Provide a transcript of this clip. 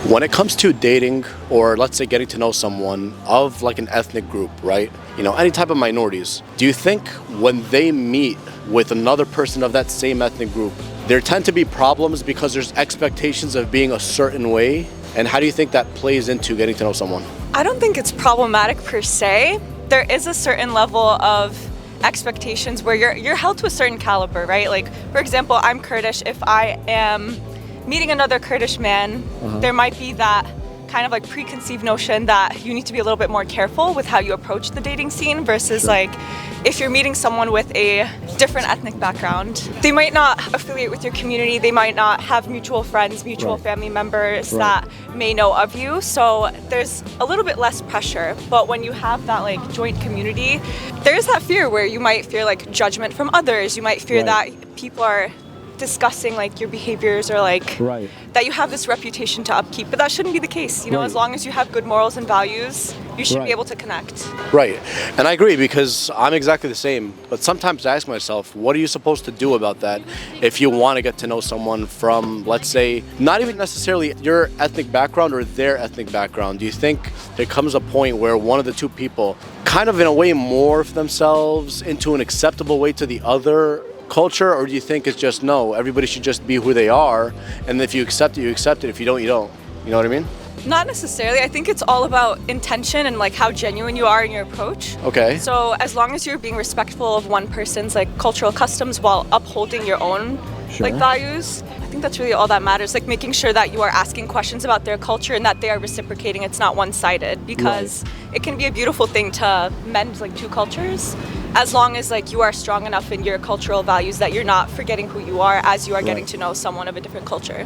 When it comes to dating or let's say getting to know someone of like an ethnic group, right? Any type of minorities, do you think when they meet with another person of that same ethnic group, there tend to be problems because there's expectations of being a certain way? And how do you think that plays into getting to know someone? I don't think it's problematic per se. There is a certain level of expectations where you're held to a certain caliber, right? Like, for example, I'm Kurdish. If I am meeting another Kurdish man, there might be that kind of like preconceived notion that you need to be a little bit more careful with how you approach the dating scene versus like if you're meeting someone with a different ethnic background, they might not affiliate with your community, they might not have mutual friends, mutual family members that may know of you, so there's a little bit less pressure. But when you have that like joint community, there's that fear where you might fear like judgment from others, you might fear that people are discussing like your behaviors or like that you have this reputation to upkeep, but that shouldn't be the case. As long as you have good morals and values, you should be able to connect. Right. And I agree because I'm exactly the same. But sometimes I ask myself, what are you supposed to do about that if you want to get to know someone from, let's say, not even necessarily your ethnic background or their ethnic background? Do you think there comes a point where one of the two people kind of in a way morph themselves into an acceptable way to the other culture, or do you think it's just no, everybody should just be who they are, and if you accept it, you accept it, if you don't, you don't? You know what I mean? Not necessarily. I think it's all about intention and like how genuine you are in your approach. Okay. So as long as you're being respectful of one person's like cultural customs while upholding your own like values, I think that's really all that matters. Like making sure that you are asking questions about their culture and that they are reciprocating. It's not one-sided, because it can be a beautiful thing to mend like two cultures, as long as like you are strong enough in your cultural values that you're not forgetting who you are as you are getting to know someone of a different culture.